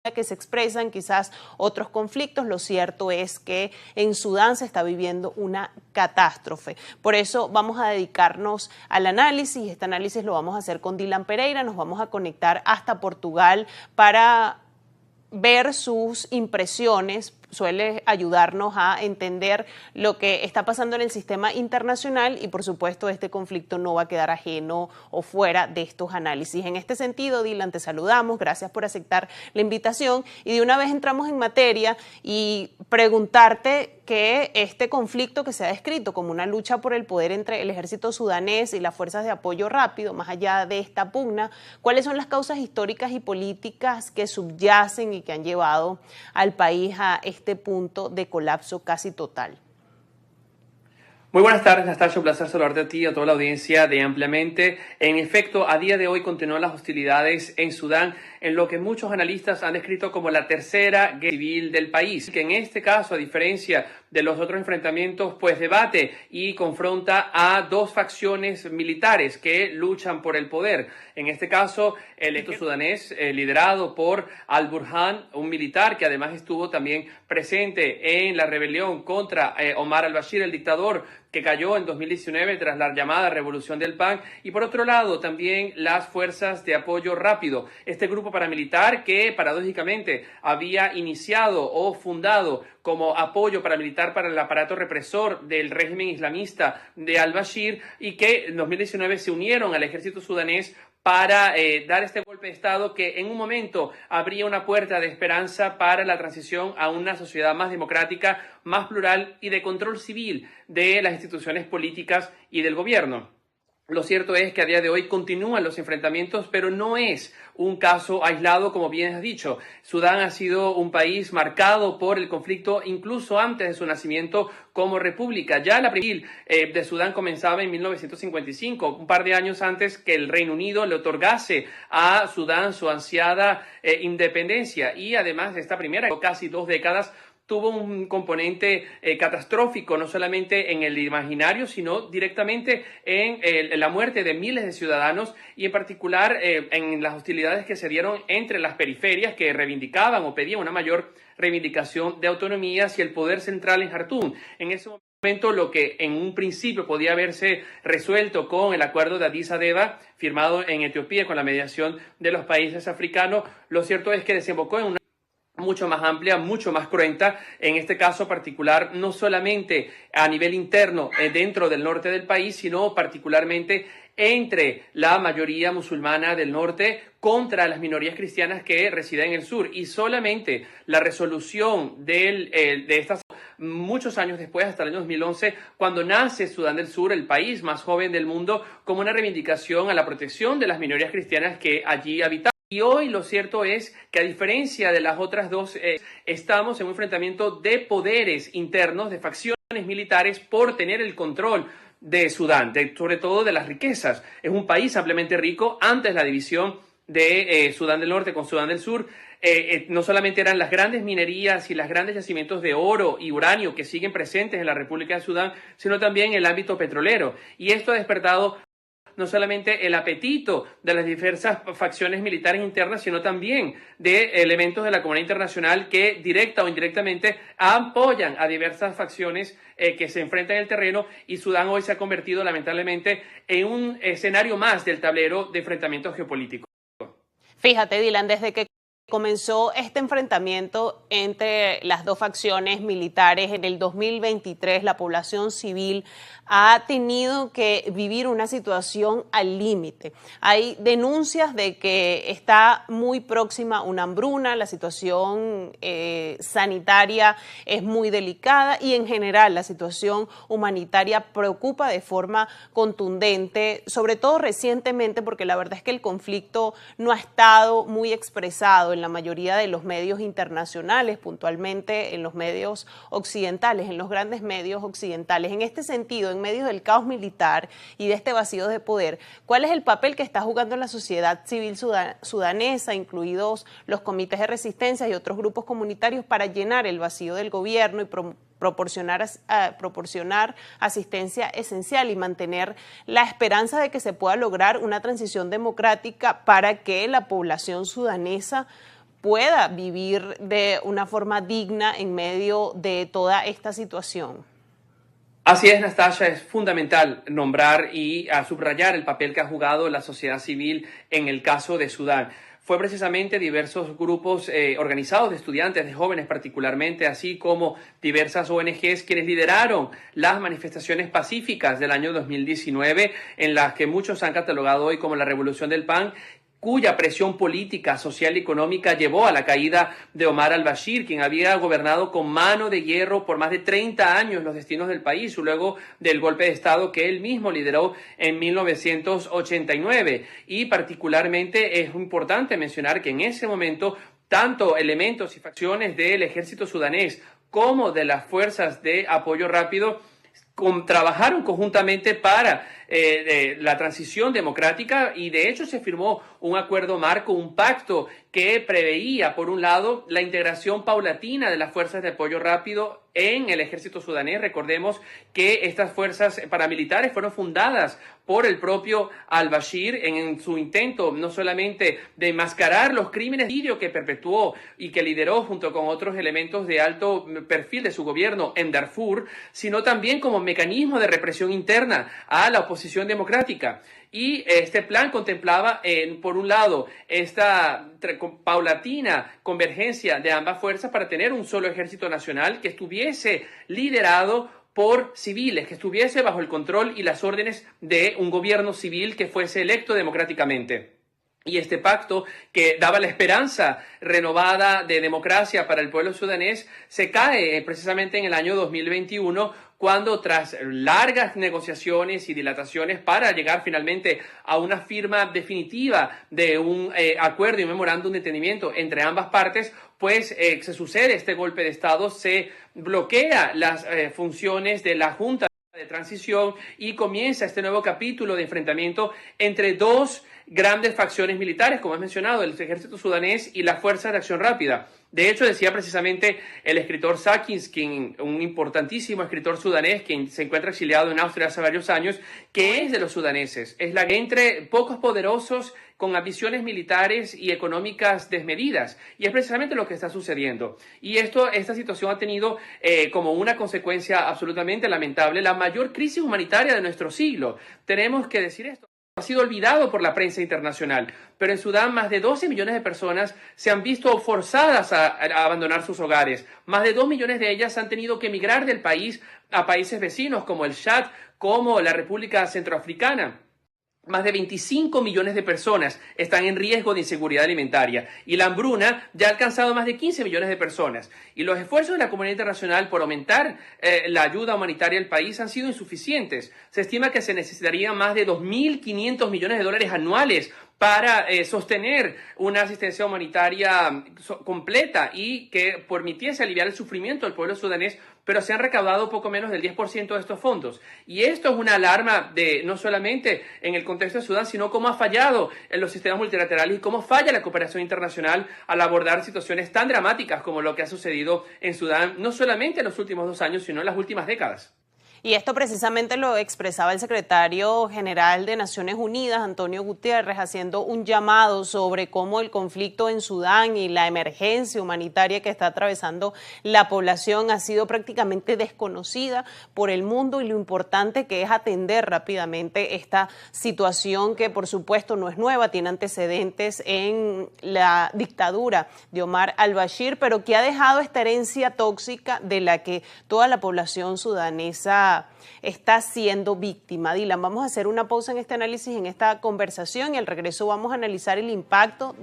que se expresan, quizás otros conflictos. Lo cierto es que en Sudán se está viviendo una catástrofe. Por eso vamos a dedicarnos al análisis. Este análisis lo vamos a hacer con Dylan Pereira. Nos vamos a conectar hasta Portugal para ver sus impresiones. Suele ayudarnos a entender lo que está pasando en el sistema internacional y, por supuesto, este conflicto no va a quedar ajeno o fuera de estos análisis. En este sentido, Dylan, te saludamos, gracias por aceptar la invitación y de una vez entramos en materia y preguntarte que este conflicto que se ha descrito como una lucha por el poder entre el ejército sudanés y las fuerzas de apoyo rápido, más allá de esta pugna, ¿cuáles son las causas históricas y políticas que subyacen y que han llevado al país a este punto de colapso casi total? Muy buenas tardes, Nastasia, un placer saludarte a ti y a toda la audiencia de Ampliamente. En efecto, a día de hoy continúan las hostilidades en Sudán, en lo que muchos analistas han descrito como la tercera guerra civil del país, que en este caso, a diferencia de los otros enfrentamientos, pues debate y confronta a dos facciones militares que luchan por el poder. En este caso, el ejército sudanés, liderado por Al-Burhan, un militar que además estuvo también presente en la rebelión contra Omar al-Bashir, el dictador que cayó en 2019 tras la llamada Revolución del Pan, y por otro lado también las fuerzas de apoyo rápido, este grupo paramilitar que paradójicamente había iniciado o fundado como apoyo paramilitar para el aparato represor del régimen islamista de al-Bashir y que en 2019 se unieron al ejército sudanés para dar este golpe de Estado que en un momento abría una puerta de esperanza para la transición a una sociedad más democrática, más plural y de control civil de las instituciones políticas y del gobierno. Lo cierto es que a día de hoy continúan los enfrentamientos, pero no es un caso aislado, como bien has dicho. Sudán ha sido un país marcado por el conflicto incluso antes de su nacimiento como república. Ya la primera de Sudán comenzaba en 1955, un par de años antes que el Reino Unido le otorgase a Sudán su ansiada independencia. Y además de esta primera, casi 2 décadas, tuvo un componente catastrófico, no solamente en el imaginario, sino directamente en la muerte de miles de ciudadanos y en particular en las hostilidades que se dieron entre las periferias que reivindicaban o pedían una mayor reivindicación de autonomía hacia el poder central en Jartum. En ese momento, lo que en un principio podía haberse resuelto con el acuerdo de Addis Abeba, firmado en Etiopía con la mediación de los países africanos, lo cierto es que desembocó en una mucho más amplia, mucho más cruenta, en este caso particular, no solamente a nivel interno dentro del norte del país, sino particularmente entre la mayoría musulmana del norte contra las minorías cristianas que residen en el sur. Y solamente la resolución de estas muchos años después, hasta el año 2011, cuando nace Sudán del Sur, el país más joven del mundo, como una reivindicación a la protección de las minorías cristianas que allí habitaban. Y hoy lo cierto es que, a diferencia de las otras dos, estamos en un enfrentamiento de poderes internos, de facciones militares por tener el control de Sudán, sobre todo de las riquezas. Es un país ampliamente rico. Antes la división de Sudán del Norte con Sudán del Sur, no solamente eran las grandes minerías y los grandes yacimientos de oro y uranio que siguen presentes en la República de Sudán, sino también el ámbito petrolero. Y esto ha despertado no solamente el apetito de las diversas facciones militares internas, sino también de elementos de la comunidad internacional que directa o indirectamente apoyan a diversas facciones que se enfrentan en el terreno, y Sudán hoy se ha convertido lamentablemente en un escenario más del tablero de enfrentamiento geopolítico. Fíjate, Dylan, desde que comenzó este enfrentamiento entre las dos facciones militares en el 2023, la población civil ha tenido que vivir una situación al límite. Hay denuncias de que está muy próxima una hambruna, la situación sanitaria es muy delicada y en general la situación humanitaria preocupa de forma contundente, sobre todo recientemente, porque la verdad es que el conflicto no ha estado muy expresado en la mayoría de los medios internacionales, puntualmente en los medios occidentales, en los grandes medios occidentales. En este sentido, en medio del caos militar y de este vacío de poder, ¿cuál es el papel que está jugando la sociedad civil sudanesa, incluidos los comités de resistencia y otros grupos comunitarios, para llenar el vacío del gobierno y proporcionar asistencia esencial y mantener la esperanza de que se pueda lograr una transición democrática para que la población sudanesa pueda vivir de una forma digna en medio de toda esta situación. Así es, Nastasia, es fundamental nombrar y subrayar el papel que ha jugado la sociedad civil en el caso de Sudán. Fue precisamente diversos grupos organizados de estudiantes, de jóvenes particularmente, así como diversas ONGs quienes lideraron las manifestaciones pacíficas del año 2019, en las que muchos han catalogado hoy como la Revolución del Pan, cuya presión política, social y económica llevó a la caída de Omar al-Bashir, quien había gobernado con mano de hierro por más de 30 años los destinos del país, luego del golpe de Estado que él mismo lideró en 1989. Y particularmente es importante mencionar que en ese momento tanto elementos y facciones del ejército sudanés como de las fuerzas de apoyo rápido trabajaron conjuntamente para la transición democrática y de hecho se firmó un acuerdo marco, un pacto que preveía, por un lado, la integración paulatina de las fuerzas de apoyo rápido en el ejército sudanés. Recordemos que estas fuerzas paramilitares fueron fundadas por el propio al-Bashir en su intento no solamente de enmascarar los crímenes de genocidio que perpetuó y que lideró junto con otros elementos de alto perfil de su gobierno en Darfur, sino también como mecanismo de represión interna a la oposición democrática. Y este plan contemplaba, por un lado, esta paulatina convergencia de ambas fuerzas para tener un solo ejército nacional que estuviese liderado por civiles, que estuviese bajo el control y las órdenes de un gobierno civil que fuese electo democráticamente. Y este pacto, que daba la esperanza renovada de democracia para el pueblo sudanés, se cae precisamente en el año 2021, cuando tras largas negociaciones y dilataciones para llegar finalmente a una firma definitiva de un acuerdo y un memorándum de entendimiento entre ambas partes, pues se sucede este golpe de Estado, se bloquea las funciones de la Junta de Transición y comienza este nuevo capítulo de enfrentamiento entre dos grandes facciones militares, como he mencionado, el ejército sudanés y las fuerzas de acción rápida. De hecho, decía precisamente el escritor Sakins, un importantísimo escritor sudanés, quien se encuentra exiliado en Austria hace varios años, que es de los sudaneses. Es la que entre pocos poderosos con ambiciones militares y económicas desmedidas. Y es precisamente lo que está sucediendo. Y esta situación ha tenido como una consecuencia absolutamente lamentable la mayor crisis humanitaria de nuestro siglo. Tenemos que decir esto. Ha sido olvidado por la prensa internacional, pero en Sudán más de 12 millones de personas se han visto forzadas a abandonar sus hogares. Más de 2 millones de ellas han tenido que emigrar del país a países vecinos como el Chad, como la República Centroafricana. Más de 25 millones de personas están en riesgo de inseguridad alimentaria y la hambruna ya ha alcanzado más de 15 millones de personas. Y los esfuerzos de la comunidad internacional por aumentar la ayuda humanitaria al país han sido insuficientes. Se estima que se necesitarían más de 2.500 millones de dólares anuales para sostener una asistencia humanitaria completa y que permitiese aliviar el sufrimiento del pueblo sudanés, pero se han recaudado poco menos del 10% de estos fondos. Y esto es una alarma no solamente en el contexto de Sudán, sino cómo ha fallado en los sistemas multilaterales y cómo falla la cooperación internacional al abordar situaciones tan dramáticas como lo que ha sucedido en Sudán, no solamente en los últimos 2 años, sino en las últimas décadas. Y esto precisamente lo expresaba el secretario general de Naciones Unidas, Antonio Guterres, haciendo un llamado sobre cómo el conflicto en Sudán y la emergencia humanitaria que está atravesando la población ha sido prácticamente desconocida por el mundo y lo importante que es atender rápidamente esta situación que por supuesto no es nueva, tiene antecedentes en la dictadura de Omar al-Bashir, pero que ha dejado esta herencia tóxica de la que toda la población sudanesa está siendo víctima. Dylan, vamos a hacer una pausa en este análisis, en esta conversación y al regreso vamos a analizar el impacto